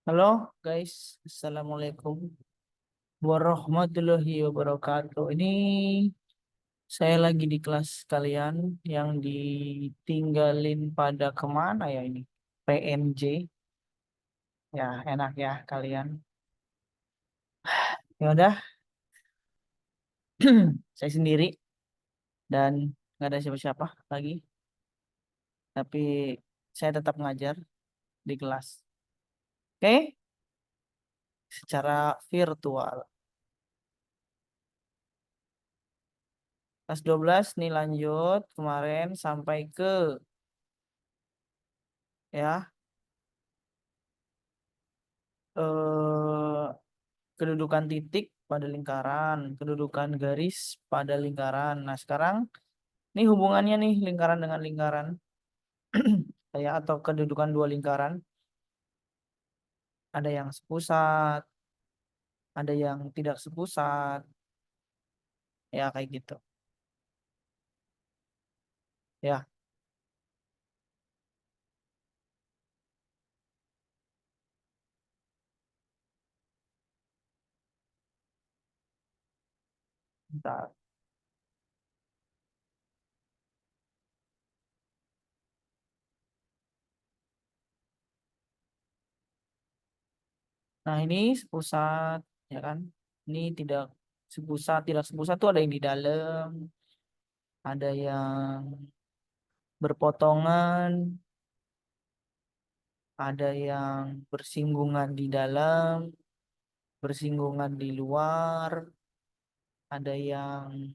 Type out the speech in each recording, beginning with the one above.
Halo guys, Assalamualaikum warahmatullahi wabarakatuh. Ini saya lagi di kelas kalian yang ditinggalin pada kemana ya ini? PNJ. Ya enak ya kalian. Ya udah, saya sendiri dan nggak ada siapa-siapa lagi. Tapi saya tetap ngajar di kelas. Oke, secara virtual. Kelas 12 nih lanjut kemarin sampai ke ya eh kedudukan titik pada lingkaran, kedudukan garis pada lingkaran. Nah, sekarang ini hubungannya nih lingkaran dengan lingkaran ya atau kedudukan dua lingkaran, ada yang sepusat, ada yang tidak sepusat, ya kayak gitu. Ya, bentar. Nah, ini sepusat ya kan. Ini tidak sepusat, tidak sepusat tuh ada yang di dalam, ada yang berpotongan, ada yang bersinggungan di dalam, bersinggungan di luar, ada yang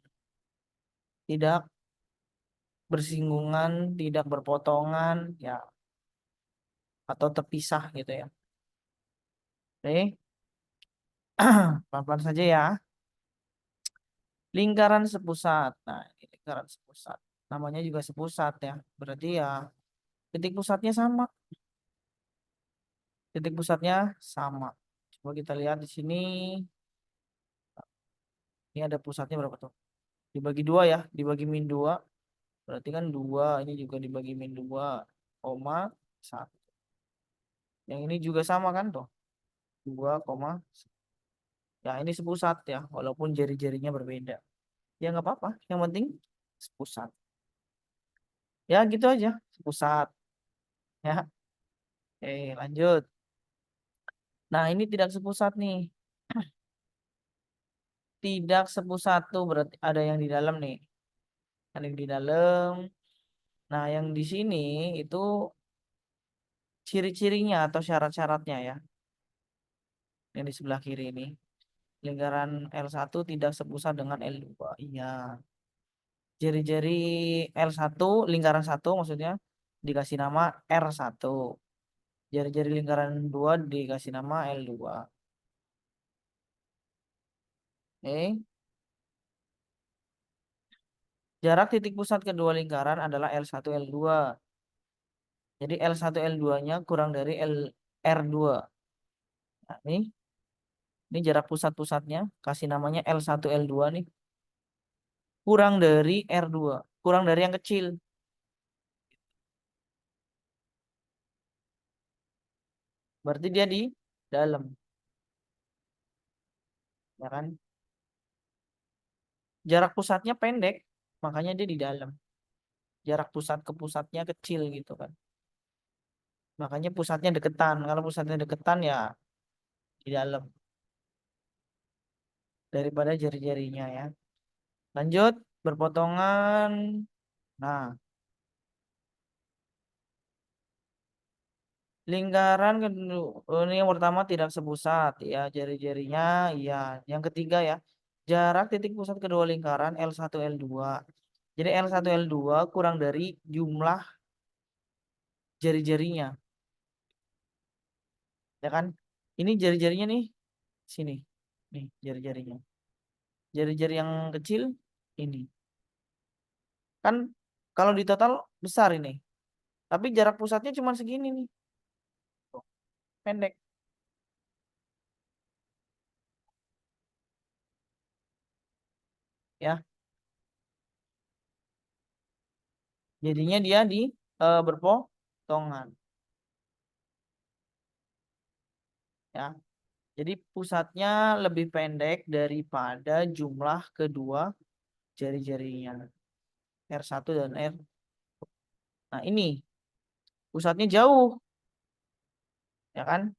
tidak bersinggungan, tidak berpotongan, ya, atau terpisah gitu ya. Oke, pelan-pelan saja ya. Lingkaran sepusat. Nah, ini lingkaran sepusat. Namanya juga sepusat ya. Berarti ya titik pusatnya sama. Titik pusatnya sama. Coba kita lihat di sini. Ini ada pusatnya berapa tuh? Dibagi dua ya. Dibagi min dua. Berarti kan dua. Ini juga dibagi min dua. Koma satu. Yang ini juga sama kan tuh. Dua koma. Ya ini sepusat ya. Walaupun jari-jarinya berbeda. Ya nggak apa-apa. Yang penting sepusat. Ya gitu aja. Sepusat. Ya. Oke lanjut. Nah ini tidak sepusat nih. Tidak sepusat tuh berarti ada yang di dalam nih. Ada yang di dalam. Nah yang di sini itu ciri-cirinya atau syarat-syaratnya ya. Yang di sebelah kiri ini. Lingkaran L1 tidak sepusat dengan L2. Iya. Jari-jari L1, lingkaran satu maksudnya dikasih nama R1. Jari-jari lingkaran 2 dikasih nama L2. Oke. Jarak titik pusat kedua lingkaran adalah L1 L2. Jadi L1 L2-nya kurang dari R2. Nah, ini jarak pusat-pusatnya kasih namanya L1 L2 nih. Kurang dari R2, kurang dari yang kecil. Berarti dia di dalam, ya kan? Jarak pusatnya pendek, makanya dia di dalam. Jarak pusat ke pusatnya kecil gitu kan. Makanya pusatnya deketan. Kalau pusatnya deketan ya di dalam daripada jari-jarinya ya. Lanjut, berpotongan. Nah, lingkaran ini yang pertama tidak sepusat ya jari-jarinya ya. Yang ketiga ya, jarak titik pusat kedua lingkaran L1 L2. Jadi L1 L2 kurang dari jumlah jari-jarinya, ya kan? Ini jari-jarinya nih sini. Nih jari-jarinya. Jari-jari yang kecil ini. Kan kalau di total besar ini. Tapi jarak pusatnya cuma segini nih. Tuh, pendek ya. Jadinya dia di berpotongan. Ya. Jadi pusatnya lebih pendek daripada jumlah kedua jari-jarinya. R1 dan R. Nah, ini pusatnya jauh, ya kan?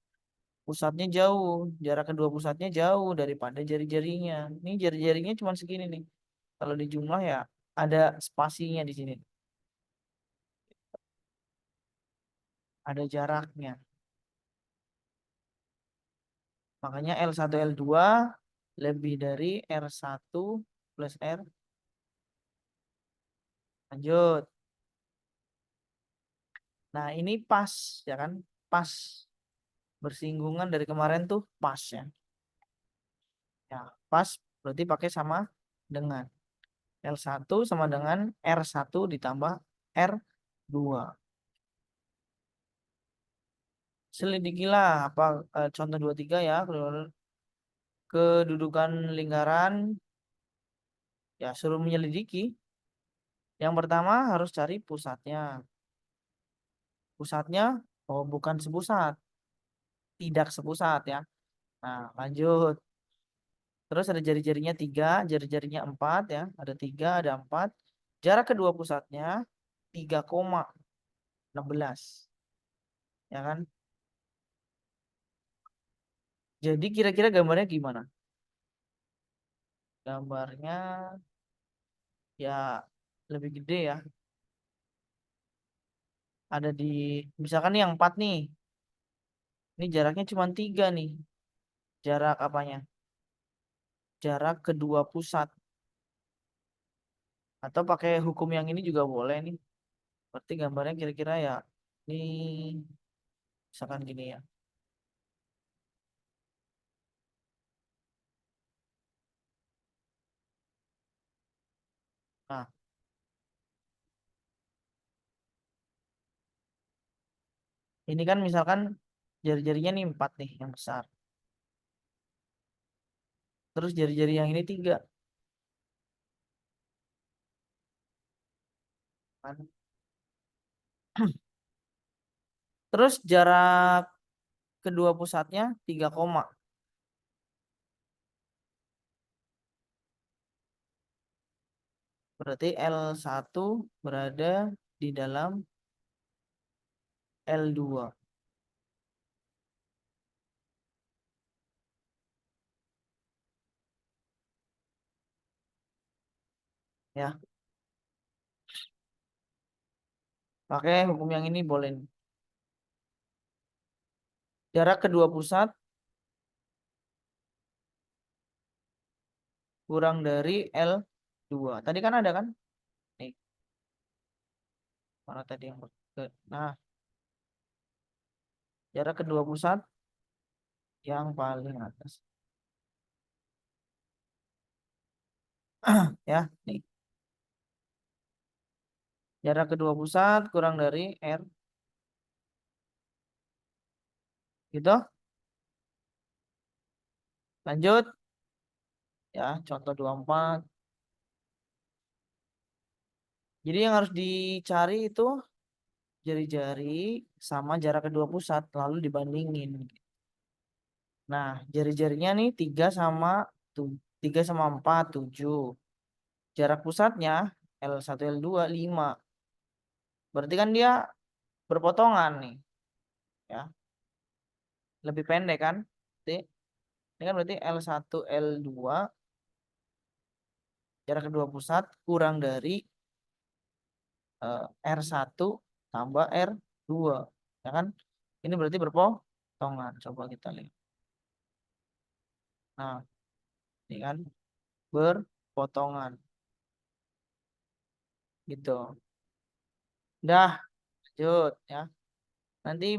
Pusatnya jauh, jarak kedua pusatnya jauh daripada jari-jarinya. Ini jari-jarinya cuma segini nih. Kalau di jumlah ya ada spasinya di sini. Ada jaraknya. Makanya L1 L2 lebih dari R1 plus R. Lanjut. Nah, ini pas ya kan? Pas bersinggungan dari kemarin tuh pas ya. Ya, pas berarti pakai sama dengan L1 sama dengan R1 ditambah R2. Selidikilah apa contoh 23 ya, kedudukan lingkaran ya suruh menyelidiki. Yang pertama harus cari pusatnya. Pusatnya oh bukan sepusat, tidak sepusat ya. Nah, lanjut. Terus ada jari-jarinya 3, jari-jarinya 4 ya. Ada 3, ada 4. Jarak kedua pusatnya 3,16. Ya kan? Jadi kira-kira gambarnya gimana? Gambarnya ya lebih gede ya. Ada di misalkan nih yang 4 nih. Ini jaraknya cuma 3 nih. Jarak apanya? Jarak kedua pusat. Atau pakai hukum yang ini juga boleh nih. Berarti gambarnya kira-kira ya ini misalkan gini ya. Nah, ini kan misalkan jari-jarinya nih 4 nih yang besar. Terus jari-jari yang ini 3 kan. Terus jarak kedua pusatnya 3 koma. Berarti L1 berada di dalam L2 ya. Pakai hukum yang ini boleh nih. Jarak kedua pusat kurang dari L2. Tadi kan ada kan? Nih, mana tadi yang nah, jarak kedua pusat yang paling atas. Ya, nih. Jarak kedua pusat kurang dari R. Gitu. Lanjut. Ya, contoh 24. Jadi yang harus dicari itu jari-jari sama jarak kedua pusat lalu dibandingin. Nah, jari-jarinya nih 3 sama 4 7. Jarak pusatnya L1 L2 5. Berarti kan dia berpotongan nih, ya. Lebih pendek kan? Berarti ini kan berarti L1 L2 jarak kedua pusat kurang dari R1 tambah R2, ya kan? Ini berarti berpotongan. Coba kita lihat. Nah, ini kan berpotongan gitu. Dah, lanjut ya. Nanti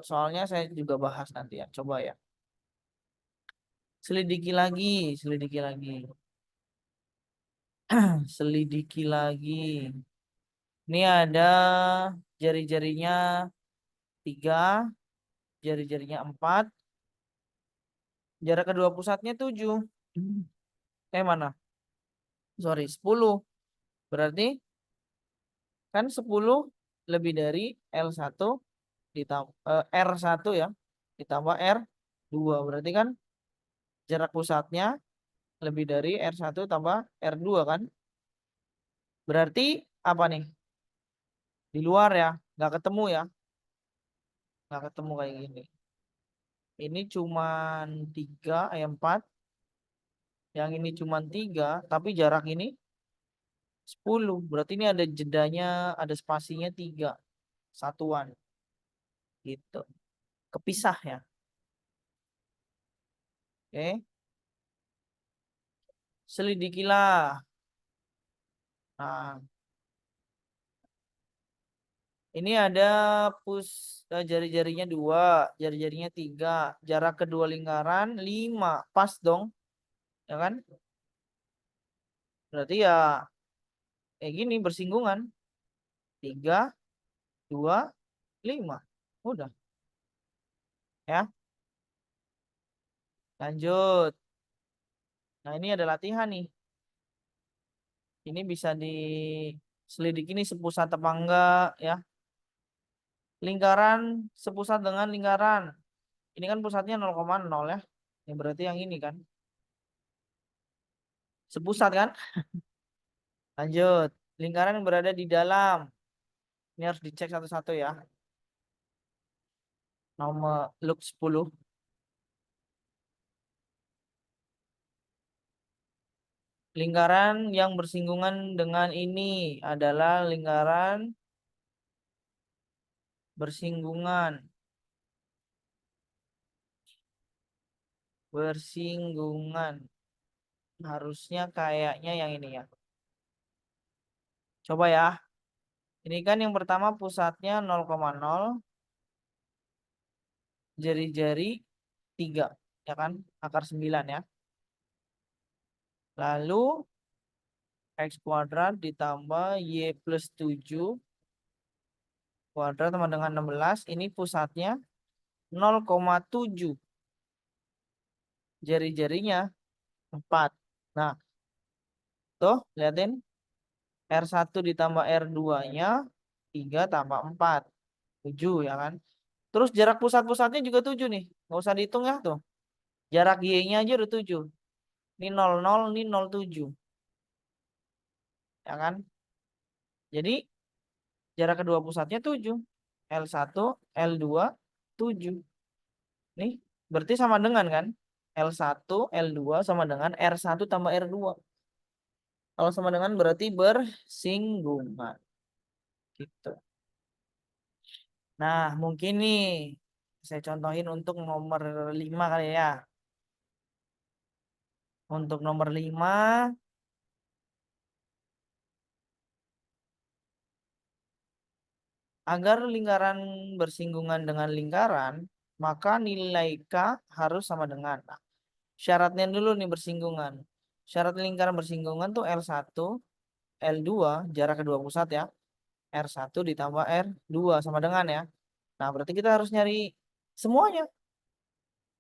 soalnya saya juga bahas nanti ya. Coba ya. Selidiki lagi, selidiki lagi. Selidiki lagi. Ini ada jari-jarinya 3, jari-jarinya 4, jarak kedua pusatnya 7. Mana? Sorry, 10. Berarti kan 10 lebih dari L1 ditambah R1 ya, ditambah R2. 2. Berarti kan jarak pusatnya lebih dari R1 tambah R2 kan? Berarti apa nih? Di luar ya, nggak ketemu ya. Nggak ketemu kayak gini. Ini cuman 3, 4. Yang ini cuman 3, tapi jarak ini 10. Berarti ini ada jedanya, ada spasinya 3 satuan. Gitu. Kepisah ya. Oke. Selidikilah. Nah, ini ada jari-jarinya 2, jari-jarinya 3, jarak kedua lingkaran 5. Pas dong, ya kan? Berarti ya kayak gini bersinggungan. 3, 2, 5. Udah, ya. Lanjut. Nah, ini ada latihan nih. Ini bisa diselidiki nih sepusat apa enggak, ya. Lingkaran sepusat dengan lingkaran. Ini kan pusatnya 0,0 ya. Ini berarti yang ini kan. Sepusat kan? Lanjut. Lingkaran yang berada di dalam. Ini harus dicek satu-satu ya. Nomor loop 10. Lingkaran yang bersinggungan dengan ini adalah lingkaran bersinggungan. Bersinggungan. Harusnya kayaknya yang ini ya. Coba ya. Ini kan yang pertama pusatnya 0,0, jari-jari 3, ya kan? Akar 9 ya. Lalu X kuadrat ditambah Y plus 7 kuadrat sama dengan 16. Ini pusatnya 0,7. Jari-jarinya 4. Nah, tuh liatin. R1 ditambah R2-nya 3 tambah 4. 7 ya kan. Terus jarak pusat-pusatnya juga 7 nih. Nggak usah dihitung ya tuh. Jarak Y-nya aja udah 7. Ini 00, ini 07. Ya kan? Jadi jarak kedua pusatnya 7. L1, L2, 7. Nih, berarti sama dengan kan? L1, L2 sama dengan R1 tambah R2. Kalau sama dengan berarti bersinggungan. Gitu. Nah, mungkin nih saya contohin untuk nomor 5 kali ya. Untuk nomor 5, agar lingkaran bersinggungan dengan lingkaran, maka nilai K harus sama dengan. Nah, syaratnya dulu nih bersinggungan. Syarat lingkaran bersinggungan tuh L1, L2, jarak kedua pusat ya. R1 ditambah R2 sama dengan ya. Nah, berarti kita harus nyari semuanya.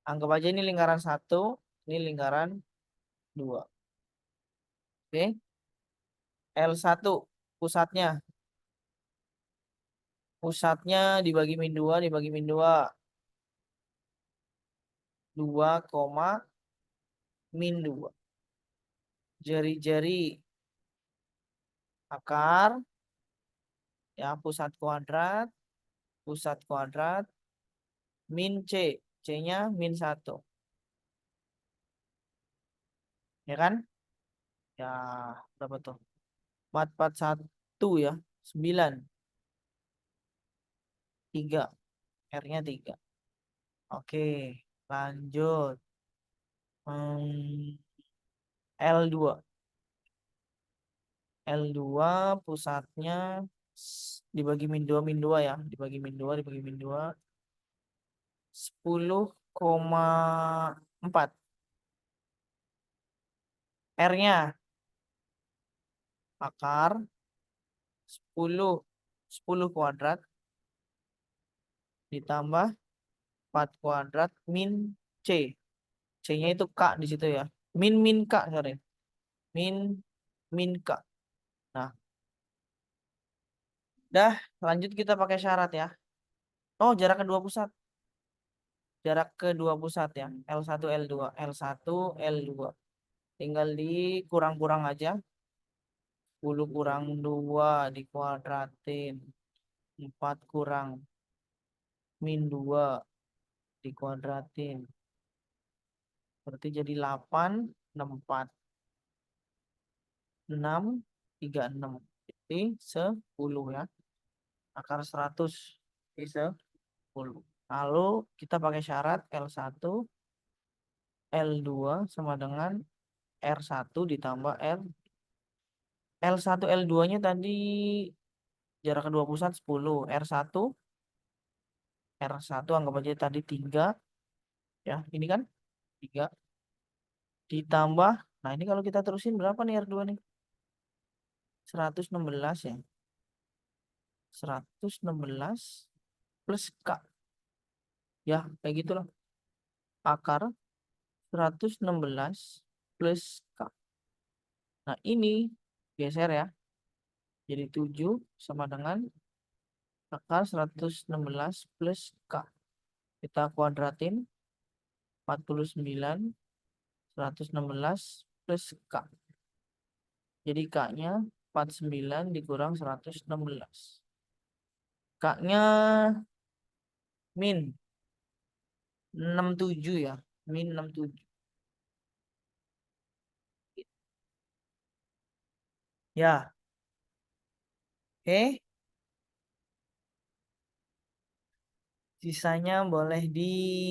Anggap aja ini lingkaran 1, ini lingkaran 2. Oke. L1 pusatnya. Pusatnya dibagi min 2, dibagi min 2. 2, min 2. Jari-jari akar, ya pusat kuadrat, min C. C-nya min 1. Ya kan? Ya, berapa tuh? 441 ya. 9. 3. R-nya 3. Oke, lanjut. Hmm, L2. L2 pusatnya dibagi min 2 ya. Dibagi min 2, dibagi min 2. 10,4. R-nya akar 10. 10 kuadrat ditambah 4 kuadrat min C. C-nya itu K di situ ya. Min K, sorry. Min min K. Nah, dah lanjut kita pakai syarat ya. Oh, jarak kedua pusat. jarak ke dua pusat ya. L1, L2. L1, L2. Tinggal dikurang-kurang aja. 10 kurang 2 dikuadratin. 4 kurang min 2 dikuadratin. Berarti jadi 8, 64. 6, 36. Jadi 10 ya. Akar 100. Jadi 10. Lalu kita pakai syarat L1, L2 sama dengan R1 ditambah L1, L2-nya tadi jarak kedua pusat 10. R1 anggap aja tadi 3. Ya, ini kan 3. Ditambah, nah ini kalau kita terusin berapa nih R2 nih? 116 ya. 116 plus K. Ya, kayak gitulah. Akar 116 plus K. Nah, ini geser ya. Jadi 7 sama dengan akar 116 plus K. Kita kuadratin 49, 116 plus K. Jadi K-nya 49 dikurang 116. K-nya min 67 ya. Min 67. Ya, oke. Sisanya boleh dicoba.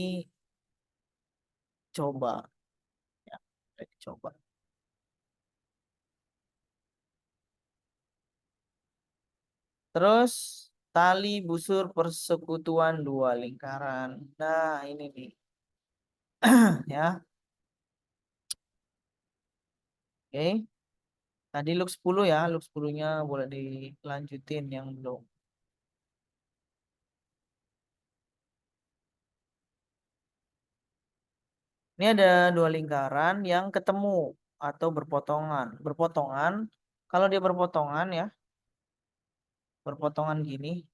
Ya, boleh dicoba. Terus tali busur persekutuan dua lingkaran. Nah, ini nih. Ya, oke. Tadi look 10 ya, look 10-nya boleh dilanjutin yang belum. Ini ada dua lingkaran yang ketemu atau berpotongan. Berpotongan, kalau dia berpotongan ya, berpotongan gini.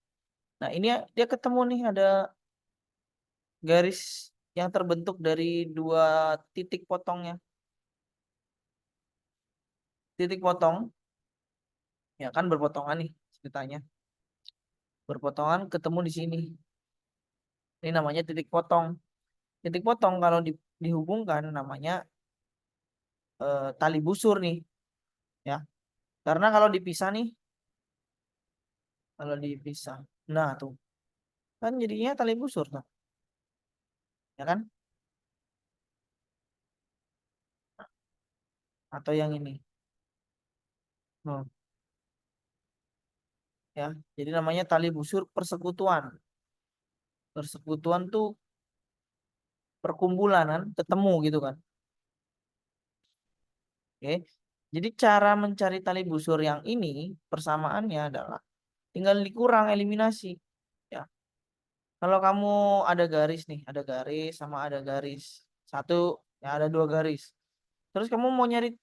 Nah, ini dia ketemu nih ada garis yang terbentuk dari dua titik potongnya. Titik potong, ya kan berpotongan nih ceritanya. Berpotongan ketemu di sini. Ini namanya titik potong. Titik potong kalau dihubungkan namanya tali busur nih, ya. Karena kalau dipisah nih, kalau dipisah, nah tuh kan jadinya tali busur tuh, ya kan? Atau yang ini, ya. Jadi namanya tali busur persekutuan. Persekutuan tuh perkumpulan kan, ketemu gitu kan. Oke. Jadi cara mencari tali busur yang ini persamaannya adalah tinggal dikurang eliminasi. Ya. Kalau kamu ada garis nih, ada garis sama ada garis satu, ya ada dua garis. Terus kamu mau nyari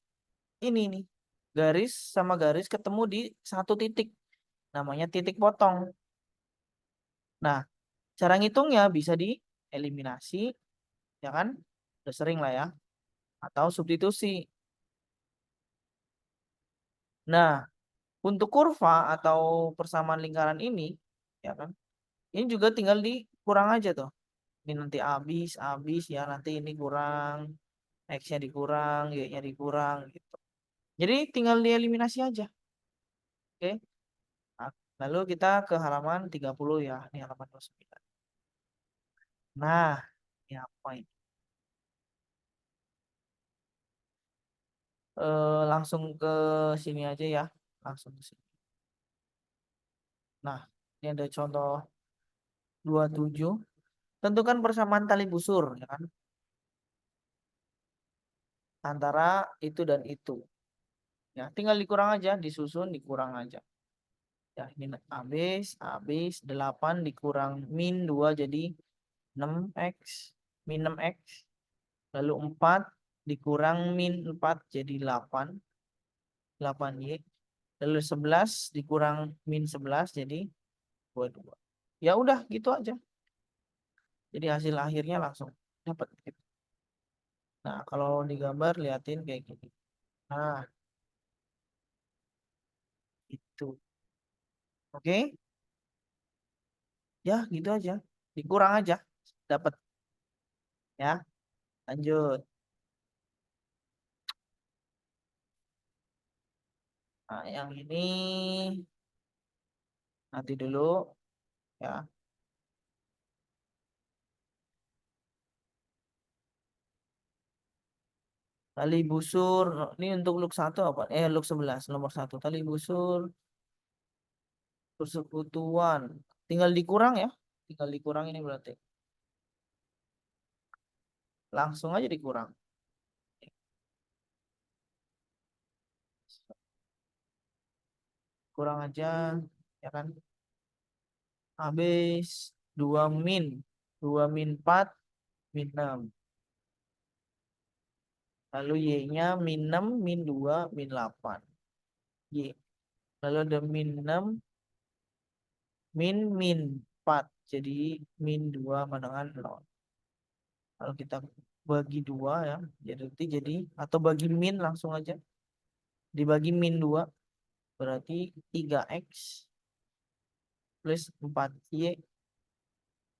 ini nih, garis sama garis ketemu di satu titik, namanya titik potong. Nah, cara ngitungnya bisa dieliminasi, ya kan? Udah sering lah ya. Atau substitusi. Nah, untuk kurva atau persamaan lingkaran ini, ya kan? Ini juga tinggal dikurang aja tuh. Ini nanti habis ya nanti ini kurang, X-nya dikurang, Y-nya dikurang gitu. Jadi tinggal dieliminasi aja. Oke. Nah, lalu kita ke halaman 30 ya. Ini halaman 29. Nah, ini apa ini? Langsung ke sini aja ya. Langsung ke sini. Nah, ini ada contoh 27. Tentukan persamaan tali busur ya kan antara itu dan itu. Ya, tinggal dikurang aja, disusun dikurang aja. Ya, ini habis 8 dikurang min 2 jadi 6x, min 6x. Lalu 4 dikurang min 4 jadi 8, 8y. Lalu 11 dikurang min 11 jadi 22. Ya udah gitu aja. Jadi hasil akhirnya langsung dapat gitu. Nah, kalau digambar liatin kayak gini. Nah, itu. Oke? Ya, gitu aja. Dikurang aja. Dapat ya. Lanjut. Nah, yang ini nanti dulu ya. Tali busur. Ini untuk look 1 apa? Look 11 nomor 1. Tali busur persekutuan. Tinggal dikurang ya. Tinggal dikurang ini berarti. Langsung aja dikurang. Kurang aja ya kan. Habis 2 min. 2 min 4 min 6. Lalu Y-nya min 6 min 2 min 8. Y. Lalu ada min 6 min 4. Jadi min 2 sama dengan 0. Kalau kita bagi 2 ya. Jadi atau bagi min langsung aja. Dibagi min 2 berarti 3X plus 4Y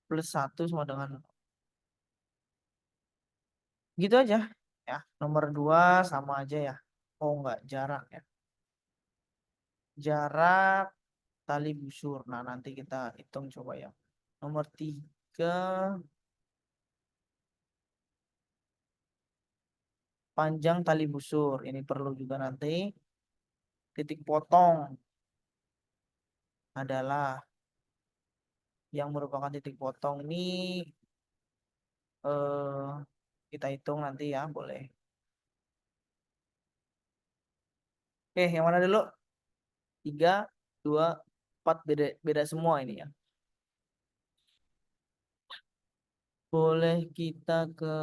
plus 1 sama dengan 0. Gitu aja ya. Nomor 2 sama aja ya. Oh enggak, jarak ya. Jarak tali busur. Nah, nanti kita hitung coba ya. Nomor 3 panjang tali busur. Ini perlu juga nanti. Titik potong adalah yang merupakan titik potong ini eh, kita hitung nanti ya, boleh. Oke, yang mana dulu? 3, 2, 4 beda beda semua ini ya. Boleh kita ke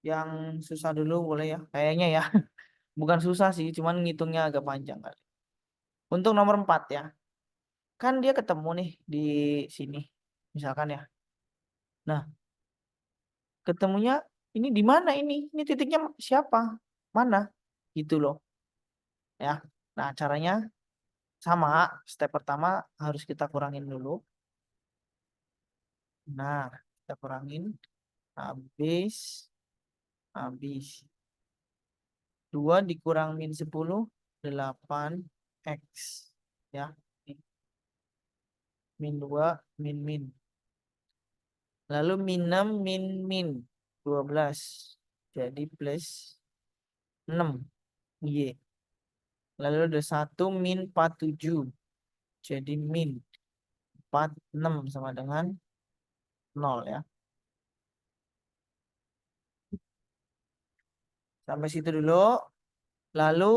yang susah dulu boleh ya. Kayaknya ya. Bukan susah sih, cuman ngitungnya agak panjang kali. Untuk nomor 4 ya. Kan dia ketemu nih di sini. Misalkan ya. Nah, ketemunya ini di mana ini? Ini titiknya siapa? Mana? Gitu loh. Ya. Nah, caranya sama. Step pertama harus kita kurangin dulu. Nah, kita kurangin. Habis. Habis. 2 dikurang min 10. 8X. Ya. Min 2 min min. Lalu min 6 min min. 12. Jadi plus 6. Y. Lalu ada 1 min 47. Jadi min 46 sama dengan 0 ya. Sampai situ dulu. Lalu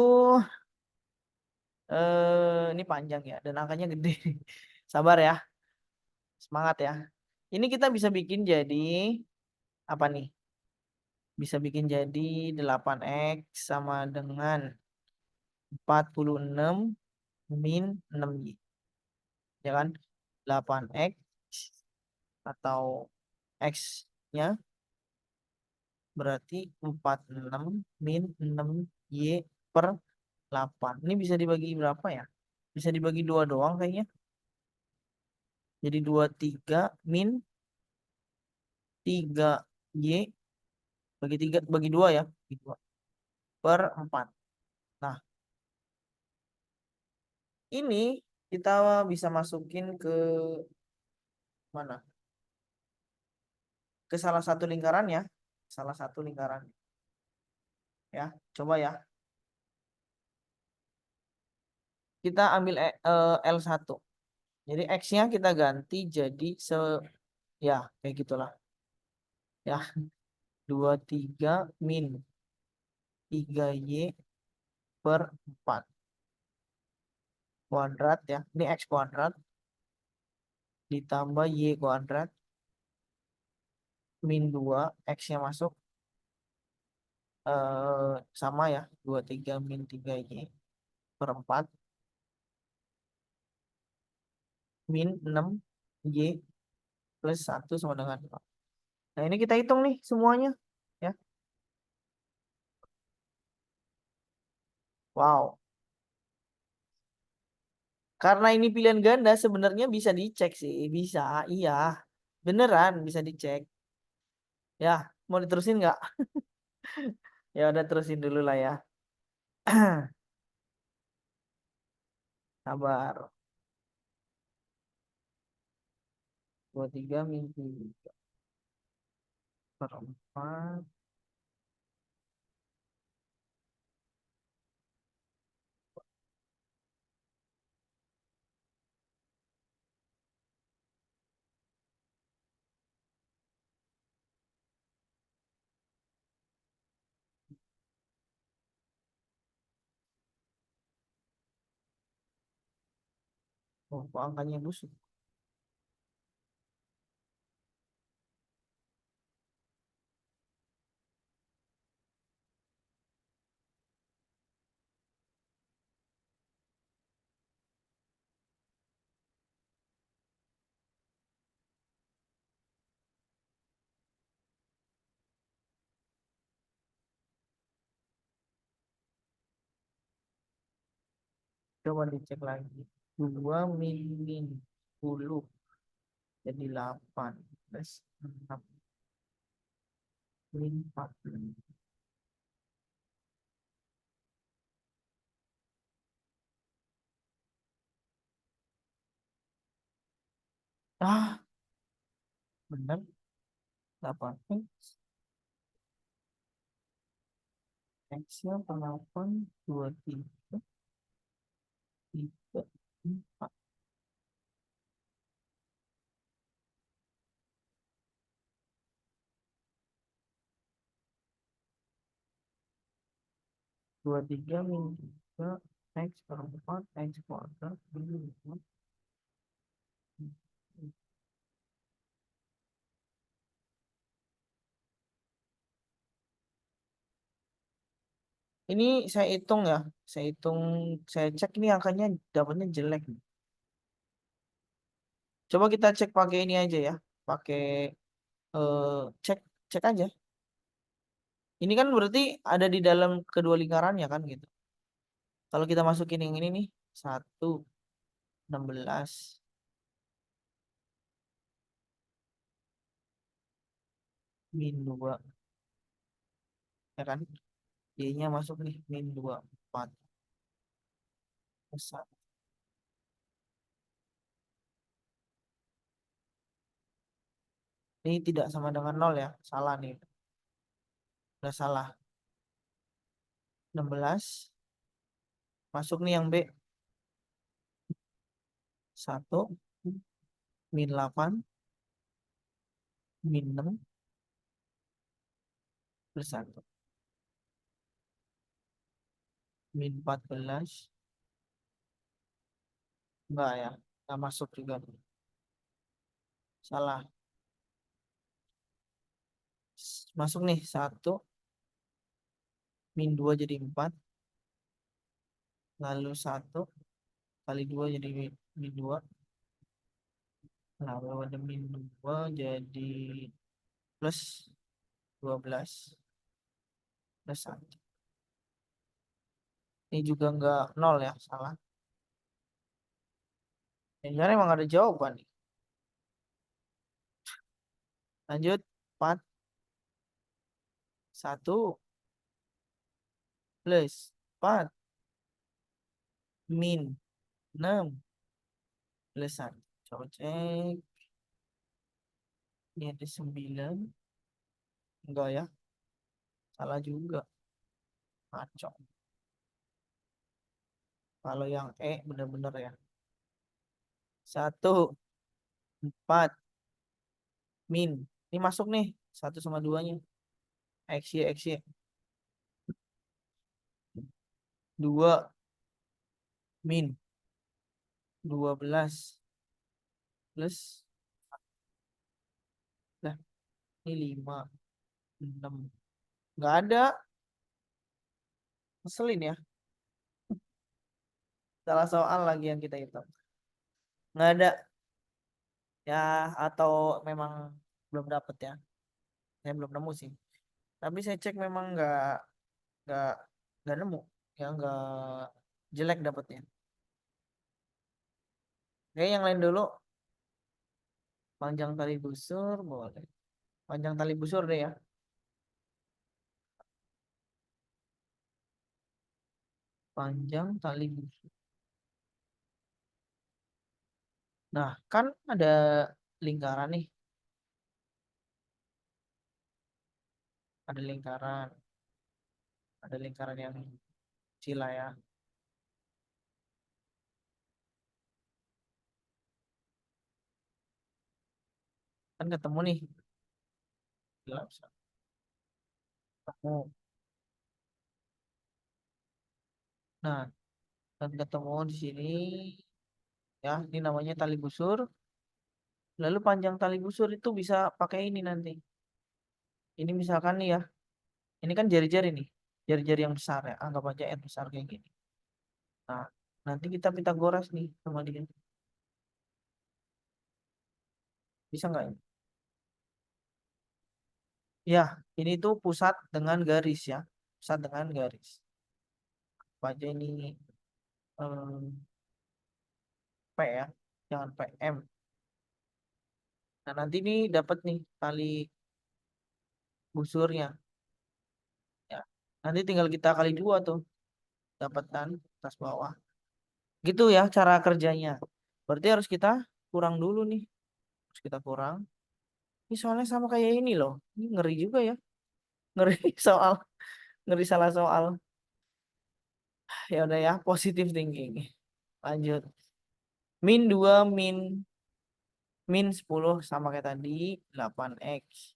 ini panjang ya dan angkanya gede. Sabar ya, semangat ya. Ini kita bisa bikin jadi apa nih? Bisa bikin jadi 8X sama dengan 46 min 6Y. Ya kan? 8X atau X-nya berarti 46 min 6Y per 8. Ini bisa dibagi berapa ya? Bisa dibagi 2 doang kayaknya. Jadi 23 min 3Y bagi 3 bagi 2 ya. Bagi 2 per 4. Nah, ini kita bisa masukin ke mana? Ke salah satu lingkaran ya. Salah satu lingkaran ya. Coba ya. Kita ambil L1. Jadi X-nya kita ganti jadi ya kayak gitulah. Ya, 23 min 3Y per 4 kuadrat ya. Ini X kuadrat ditambah Y kuadrat min 2 X-nya masuk sama ya. 23 min 3Y per 4 min 6 Y plus 1 sama dengan 4. Nah, ini kita hitung nih semuanya. Ya. Wow. Karena ini pilihan ganda sebenarnya bisa dicek sih. Bisa, iya. Beneran bisa dicek. Ya, mau diterusin nggak? Ya udah terusin dulu lah ya. Sabar. 23 min 3 per 4. Oh, kok angkanya busuk? Coba dicek lagi. 2 min min 10 jadi 8 plus 6 min 4. Ah, benar. 8 X. X-nya 8, 23, 3, 4. 23 min 3, X per 4, X kuadrat. Ini saya hitung ya. Saya hitung, saya cek ini angkanya dapatnya jelek. Coba kita cek pakai ini aja ya. Pakai eh, cek cek aja. Ini kan berarti ada di dalam kedua lingkarannya kan gitu. Kalau kita masukin yang ini nih, 1, 16 min 2 ya kan? Y-nya masuk nih min 2, 4 plus 1. Ini tidak sama dengan 0 ya. Salah nih. Udah salah. 16 masuk nih yang B. 1 min 8 min 6 plus 1 min 14. Enggak ya. Enggak masuk juga. Salah. Masuk nih 1 min 2 jadi 4. Lalu 1 kali 2 jadi min 2. Lalu ada min 2 jadi plus 12 plus 1. Ini juga enggak 0 ya. Salah. Ini emang ada jawaban nih. Lanjut. 4, 1 plus 4 min 6 plus 1. Coba cek. Ini ada 9. Enggak ya. Salah juga. Ngaco. Kalau yang E bener-bener ya. 1, 4 min. Ini masuk nih. 1 sama 2-nya. XY, XY. 2 min 12 plus. Nah, ini 5, 6. Nggak ada. Ngeselin ya. Salah soal lagi yang kita hitung. Nggak ada. Ya, atau memang belum dapet ya. Saya belum nemu sih. Tapi saya cek memang nggak nggak nemu. Ya nggak jelek dapetnya. Oke, yang lain dulu. Panjang tali busur boleh. Panjang tali busur deh ya. Panjang tali busur. Nah, kan ada lingkaran nih. Ada lingkaran. Ada lingkaran yang kecil lah ya. Kan ketemu nih. Gelap, ketemu. Nah, kan ketemu di sini. Ya, ini namanya tali busur. Lalu panjang tali busur itu bisa pakai ini nanti. Ini misalkan nih ya. Ini kan jari-jari nih. Jari-jari yang besar ya. Anggap aja N besar kayak gini. Nah, nanti kita Pitagoras nih sama dia. Bisa nggak ini? Ya, ini tuh pusat dengan garis ya. Pusat dengan garis. Apa aja ini P ya. Jangan PM. Nah, nanti ini dapat nih tali busurnya. Ya. Nanti tinggal kita kali dua tuh. Dapatkan atas bawah. Gitu ya cara kerjanya. Berarti harus kita kurang dulu nih. Harus kita kurang. Ini soalnya sama kayak ini loh. Ini ngeri juga ya. Ngeri soal. Ngeri salah soal. Ya udah ya. Positive thinking. Lanjut. Min 2 min 10 sama kayak tadi. 8x.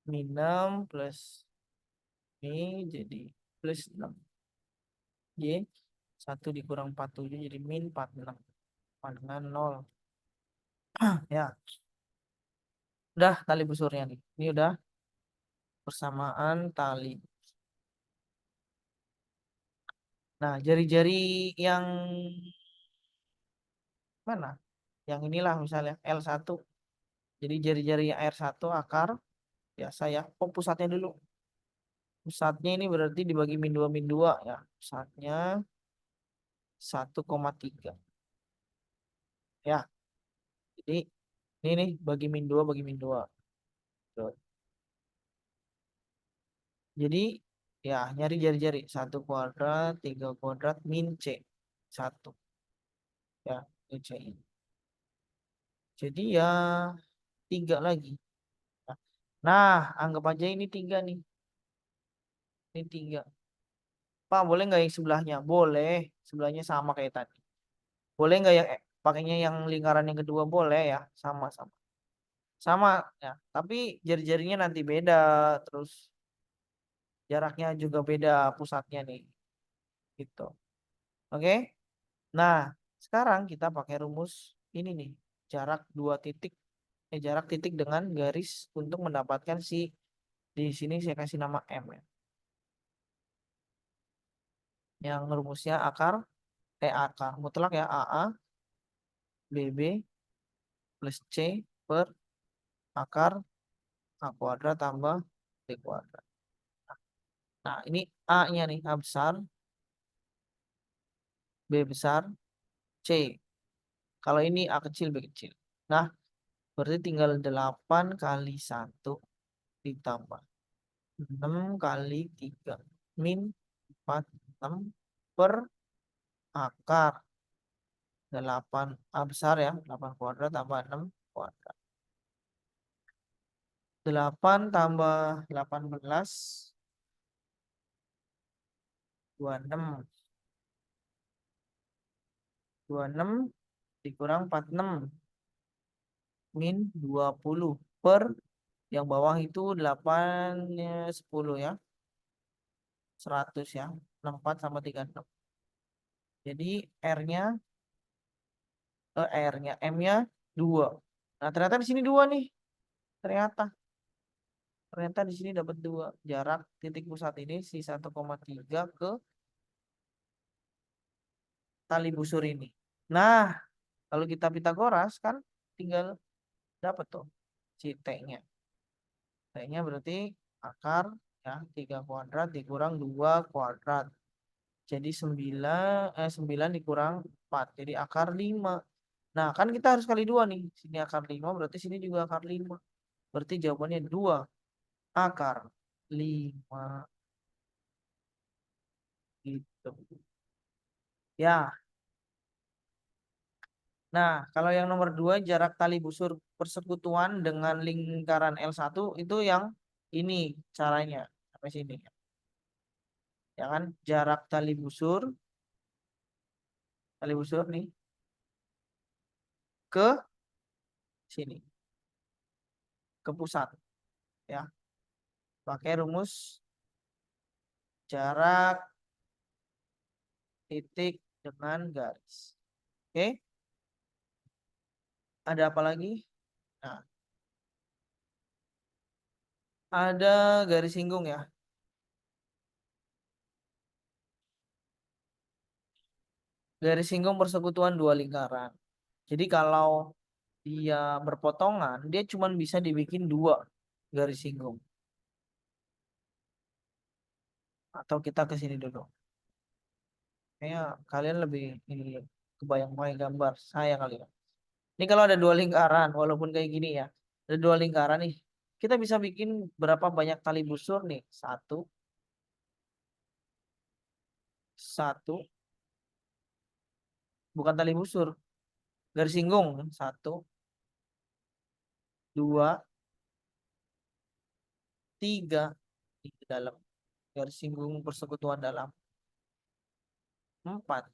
Min 6 plus ini jadi plus 6. Y. 1 dikurang 47 jadi min 46. Dengan 0. Ya. Udah tali busurnya nih. Ini udah persamaan tali. Nah, jari-jari yang mana? Yang inilah misalnya L1. Jadi jari-jari R1 akar biasa ya. Oh, pusatnya dulu. Pusatnya ini berarti dibagi min 2 ya. Pusatnya 1,3. Ya. Jadi ini nih bagi min 2. Tuh. Jadi ya nyari jari-jari. 1 kuadrat, 3 kuadrat, min C. 1. Ya, ini C ini. Jadi ya 3 lagi. Nah, anggap aja ini 3 nih. Ini 3. Pak, boleh nggak yang sebelahnya? Boleh. Sebelahnya sama kayak tadi. Boleh nggak yang pakainya yang lingkaran yang kedua? Boleh ya. Sama-sama. Sama ya. Tapi jari-jarinya nanti beda. Terus jaraknya juga beda pusatnya nih. Gitu. Oke? Nah, sekarang kita pakai rumus ini nih. Jarak 2 titik. Jarak titik dengan garis untuk mendapatkan si di sini saya kasih nama M ya. Yang rumusnya akar mutlak ya AA BB plus C per akar A kuadrat tambah B kuadrat. Nah, ini A-nya nih, A besar, B besar, C. Kalau ini A kecil, B kecil. Nah, berarti tinggal 8 kali 1 ditambah 6 kali 3 min 46 per akar 8 A besar ya, 8 kuadrat tambah 6 kuadrat. 8 tambah 18, 26. 26 dikurang 46 min 20 per yang bawah itu 8 10 ya 100 ya 64 sama 36. Jadi R-nya R-nya M-nya 2. Nah, ternyata di sini 2 nih. Ternyata ternyata di sini dapat 2 jarak titik pusat ini si 1,3 ke tali busur ini. Nah, kalau kita Pitagoras kan tinggal dapat tuh si T-nya. T-nya berarti akar ya 3 kuadrat dikurang 2 kuadrat. Jadi 9 dikurang 4. Jadi akar 5. Nah, kan kita harus kali 2 nih. Sini akar 5 berarti sini juga akar 5. Berarti jawabannya 2 akar 5 gitu. Ya. Nah, kalau yang nomor 2 jarak tali busur persekutuan dengan lingkaran L1 itu yang ini caranya sampai sini. Ya kan? Jarak tali busur nih ke sini, ke pusat ya. Pakai rumus jarak titik dengan garis. Oke? Ada apa lagi? Nah, ada garis singgung ya. Garis singgung persekutuan dua lingkaran. Jadi kalau dia berpotongan, dia cuma bisa dibikin 2 garis singgung. Atau kita ke sini dulu. Kayaknya kalian lebih ini kebayang-bayang gambar saya kali ya. Ini kalau ada 2 lingkaran, walaupun kayak gini ya. Ada 2 lingkaran nih. Kita bisa bikin berapa banyak tali busur nih? Satu, bukan tali busur, garis singgung. Satu, dua, tiga di dalam garis singgung persekutuan dalam. 4.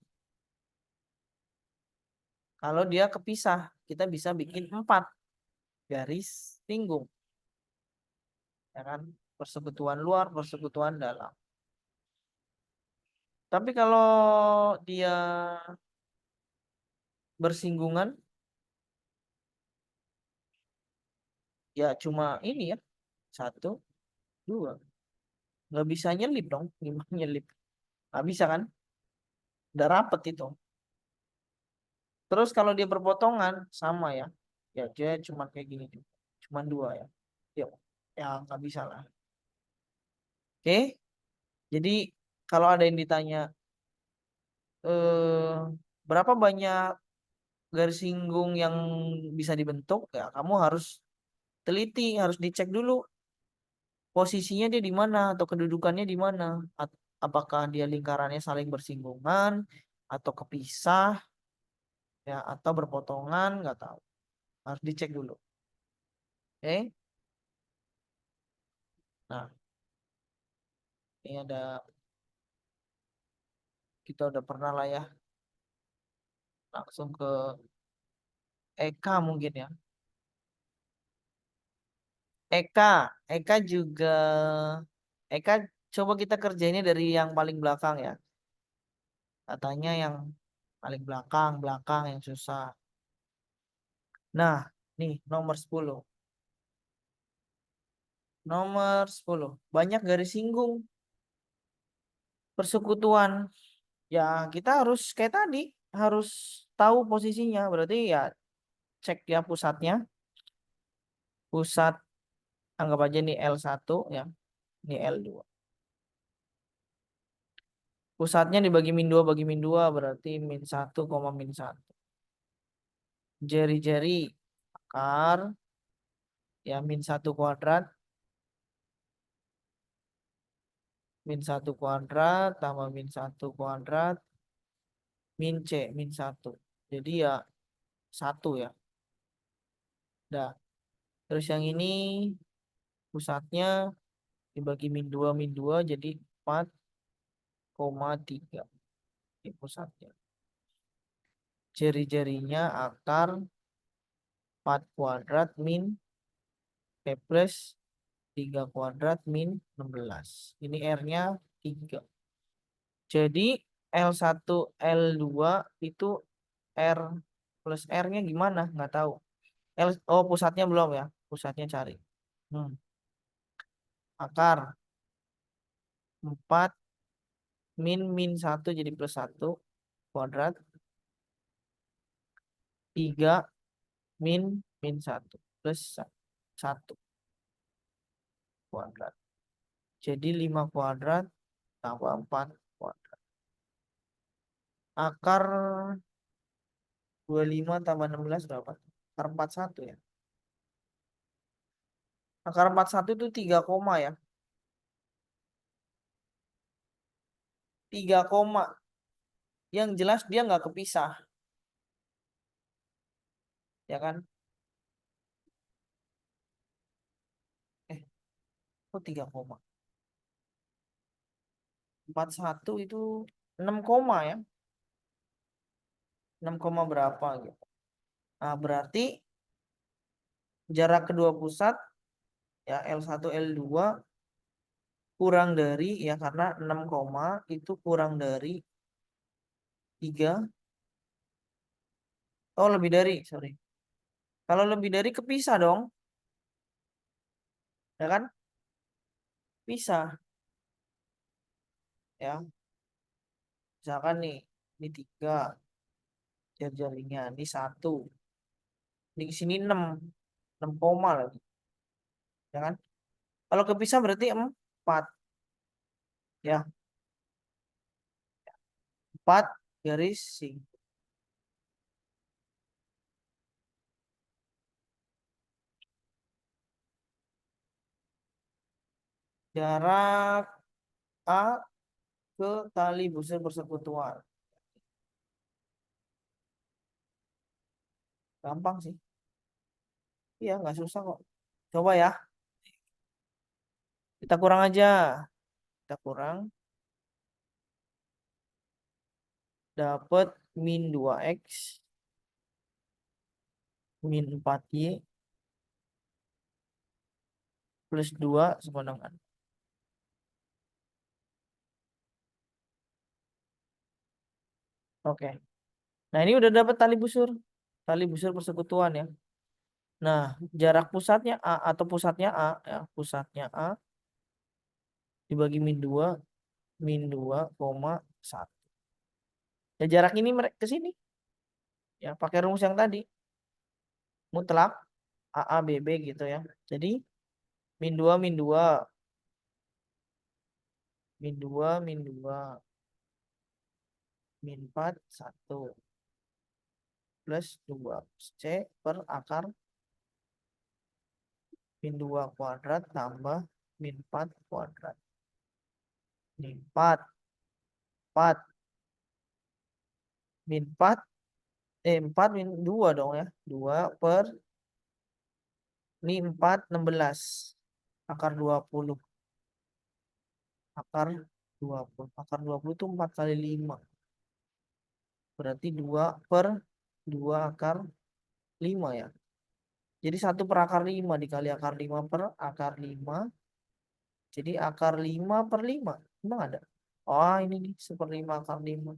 Kalau dia kepisah, kita bisa bikin 4 garis singgung. Ya kan? Persekutuan luar, persekutuan dalam. Tapi kalau dia bersinggungan, ya cuma ini ya. Satu, dua. Nggak bisa nyelip dong. Gimana nyelip? Nggak bisa kan? Udah rapet itu. Terus kalau dia berpotongan, sama ya. Ya dia cuma kayak gini. Cuma 2 ya. Yuk. Ya nggak bisa lah. Oke. Jadi kalau ada yang ditanya, eh, berapa banyak garis singgung yang bisa dibentuk, ya kamu harus teliti, harus dicek dulu posisinya dia di mana atau kedudukannya di mana. Apakah dia lingkarannya saling bersinggungan atau kepisah ya atau berpotongan, nggak tahu. Harus dicek dulu. Oke. Nah, ini ada kita udah pernah lah ya langsung ke Eka mungkin ya. Eka, Eka juga Eka coba kita kerjainnya dari yang paling belakang ya. Katanya yang paling belakang, belakang yang susah. Nah, nih nomor 10. Nomor 10. Banyak garis singgung persekutuan. Ya, kita harus kayak tadi, harus tahu posisinya. Berarti ya cek ya pusatnya. Pusat anggap aja nih L1 ya. Ini L2. Pusatnya dibagi min 2 bagi min 2 berarti min 1, min 1. Jari-jari akar ya min 1 kuadrat. Min 1 kuadrat tambah min 1 kuadrat. Min C, min 1. Jadi ya 1 ya. Dah. Terus yang ini pusatnya dibagi min 2 jadi 4,3. Ini pusatnya. Jari-jarinya akar 4 kuadrat min P plus 3 kuadrat min 16. Ini R-nya 3. Jadi L1, L2 itu R plus R-nya gimana? Nggak tahu. Oh, pusatnya belum ya. Pusatnya cari. Hmm. Akar 4 min 1 jadi plus 1 kuadrat. 3 min 1 plus 1 kuadrat. Jadi 5 kuadrat tambah 4 kuadrat. Akar 25 tambah 16 berapa? Akar 41 ya. Akar 41 itu 3 koma ya. 3 koma. Yang jelas dia nggak kepisah. Ya kan? Kok 3 koma? 41 itu 6 koma ya. 6 koma berapa gitu. Nah, berarti jarak kedua pusat ya L1 L2 kurang dari ya karena 6 koma itu kurang dari 3. Oh, lebih dari, sorry. Kalau lebih dari kepisah dong. Ya kan? Pisah ya. Misalkan nih, ini 3 jari-jarinya, ini 1. Di sini 6 koma lagi. Ya kan? Kalau kepisah berarti 4 ya. 4 garis sing. Jarak A ke tali busur persekutuan. Gampang sih. Iya, nggak susah kok. Coba ya. Kita kurang aja. Kita kurang. Dapat min 2x min 4y plus 2 sama dengan. Oke. Nah, ini udah dapat tali busur. Tali busur persekutuan ya. Nah, jarak pusatnya A atau pusatnya A ya, pusatnya A dibagi min 2, koma 1. Ya, jarak ini ke sini. Ya, pakai rumus yang tadi. Mutlak AA BB gitu ya. Jadi min 2 min 2 min 2 min 2 min 4 1 plus 2 C per akar min 2 kuadrat tambah min 4 kuadrat. Ini 4 min 4 4 min 2 dong ya. 2 per ini 4 16 akar 20. Akar 20. Akar 20 itu 4 kali 5. Berarti 2 per 2 akar 5 ya. Jadi 1 per akar 5 dikali akar 5 per akar 5. Jadi akar 5 per 5. Emang ada? Oh, ini nih 1/5 akar 5.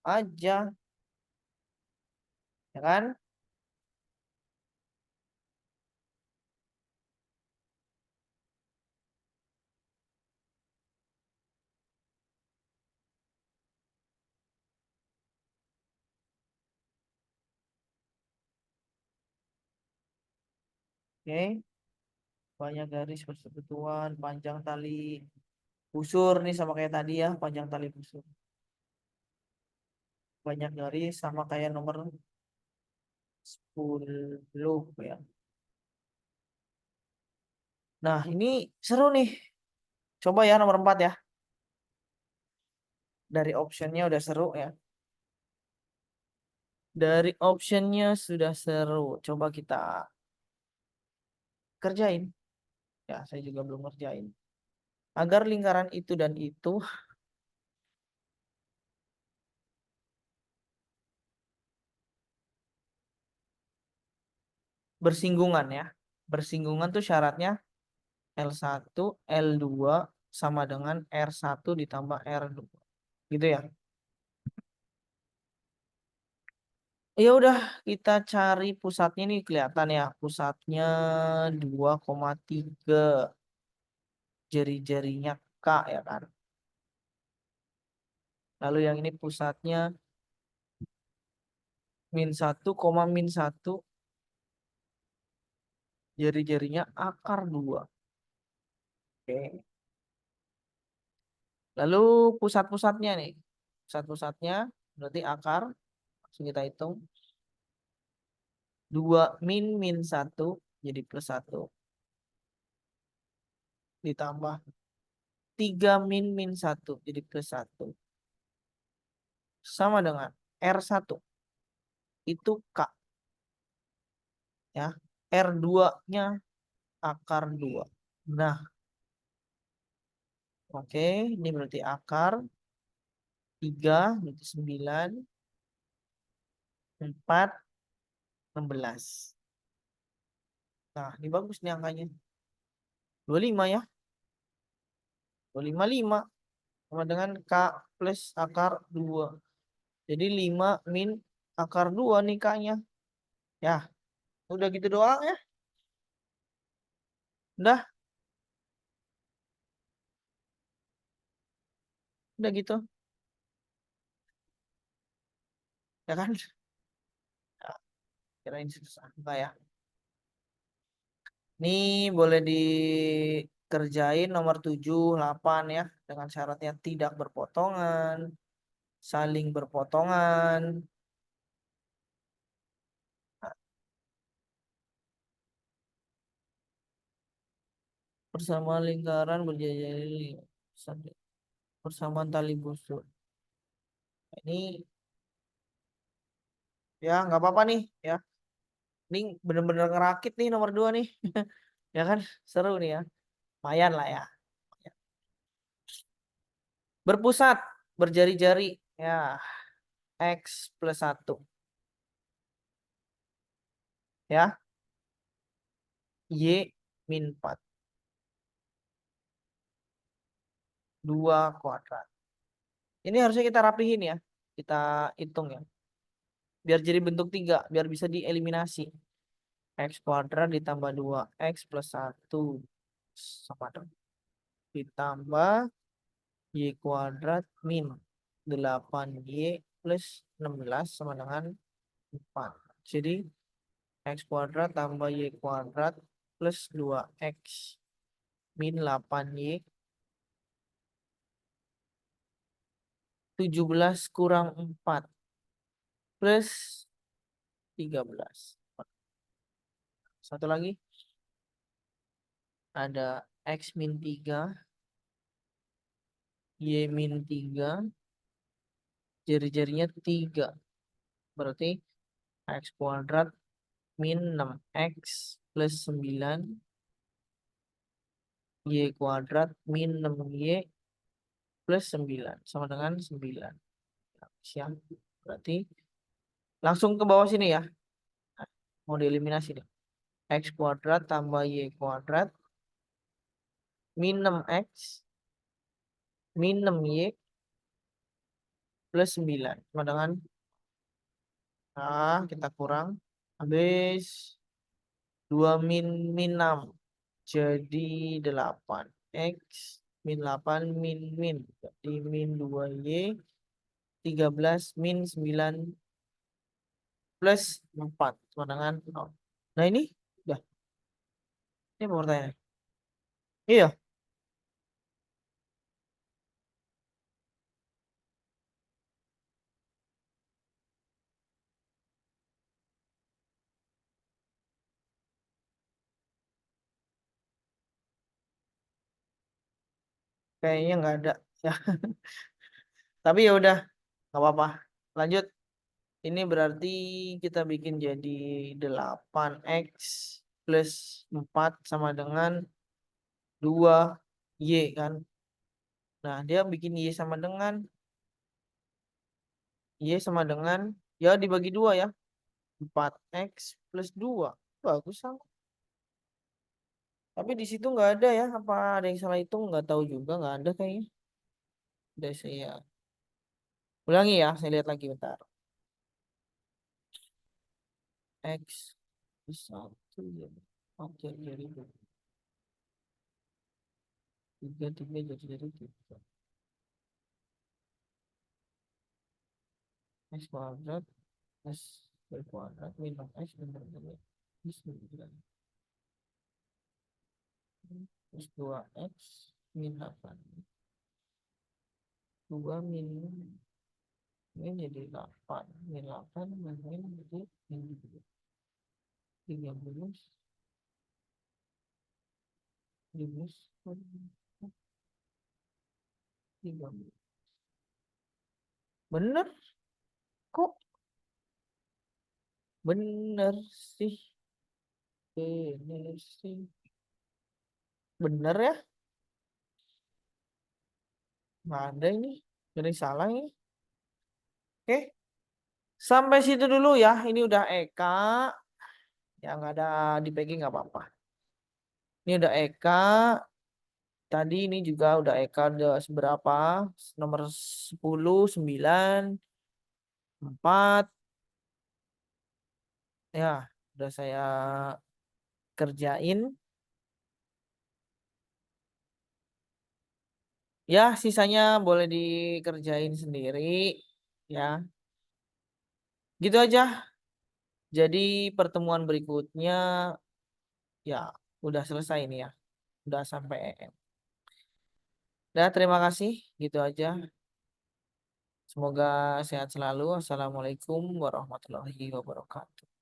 Aja. Ya kan? Oke. Banyak garis persekutuan. Panjang tali busur nih sama kayak tadi ya. Panjang tali busur. Banyak garis sama kayak nomor 10 ya. Nah, ini seru nih. Coba ya nomor 4 ya. Dari optionnya udah seru ya. Dari optionnya sudah seru. Coba kita kerjain. Ya, saya juga belum ngerjain. Agar lingkaran itu dan itu bersinggungan ya. Bersinggungan tuh syaratnya L1, L2 sama dengan R1 ditambah R2. Gitu ya. Ya udah, kita cari pusatnya nih kelihatan ya. Pusatnya 2,3 jari-jarinya K ya kan. Lalu yang ini pusatnya min 1, koma min 1. Jari-jarinya akar 2. Oke. Lalu pusat-pusatnya nih. Pusat-pusatnya berarti akar. Langsung kita hitung. 2 min 1 jadi plus 1. Ditambah 3 min 1 jadi plus 1. Sama dengan R1. Itu K. Ya. R2-nya akar 2. Nah, oke. Ini berarti akar 3 berarti 9. 4, 16. Nah, ini bagus nih angkanya. 25 ya. 25, 5. Sama dengan K plus akar 2. Jadi 5 min akar 2 nih K-nya. Ya, udah gitu doang ya. Udah gitu. Ya kan? Ya, kirain susah. Enggak ya. Ini boleh dikerjain nomor 7, 8 ya. Dengan syaratnya tidak berpotongan. Saling berpotongan. Persamaan lingkaran berjari persamaan tali busur. Ini ya nggak apa-apa nih ya. Ini bener-bener ngerakit nih nomor 2 nih. Ya kan? Seru nih ya. Lumayan lah ya. Berpusat, berjari-jari. Ya, X plus 1. Ya, Y min 4. 2 kuadrat. Ini harusnya kita rapihin ya. Kita hitung ya. Biar jadi bentuk 3. Biar bisa dieliminasi. X kuadrat ditambah 2X plus 1. Sama dong. Ditambah Y kuadrat min 8Y plus 16 sama dengan 4. Jadi X kuadrat tambah Y kuadrat plus 2X min 8Y 17 kurang 4 plus 13. Satu lagi ada X min 3 Y min 3 jari-jarinya 3 berarti X kuadrat min 6X plus 9 Y kuadrat min 6Y plus 9 sama dengan 9. Siap. Berarti langsung ke bawah sini ya. Nah, mau dieliminasi deh. X kuadrat tambah Y kuadrat min 6X min 6Y plus 9 sama dengan kita kurang habis 2 min 6 jadi 8 X min 8 min jadi min 2Y 13 min 9 plus 4 sama dengan 0. Nah ini udah, ini apa pertanyaannya? Iya, kayaknya nggak ada ya. Tapi ya udah, nggak apa-apa. Lanjut. Ini berarti kita bikin jadi 8X plus 4 sama dengan 2Y kan. Nah, dia bikin Y sama dengan ya dibagi 2 ya. 4X plus 2. Bagus sama. Tapi di situ nggak ada ya. Apa ada yang salah hitung? Nggak tahu juga. Nggak ada kayaknya. Udah saya ulangi ya. Saya lihat lagi bentar. X plus 1 ya. Oke, jadi 3, 3 jadi 3. X kuadrat plus kuadrat minus X dibagi X sembilan plus 2X min 8. 2 min ini jadi 8. Min 8 min jadi min 13 13 13. Bener kok, bener sih, bener sih, bener ya, nggak ada ini, jadi salah ini. Oke, sampai situ dulu ya, ini udah Eka, yang ada di packing nggak apa-apa. Ini udah Eka, tadi ini juga udah Eka udah seberapa, nomor 10 9 4 ya, udah saya kerjain. Ya, sisanya boleh dikerjain sendiri ya. Gitu aja. Jadi pertemuan berikutnya ya udah selesai nih ya. Udah sampai EM. Dah, terima kasih. Gitu aja. Semoga sehat selalu. Assalamualaikum warahmatullahi wabarakatuh.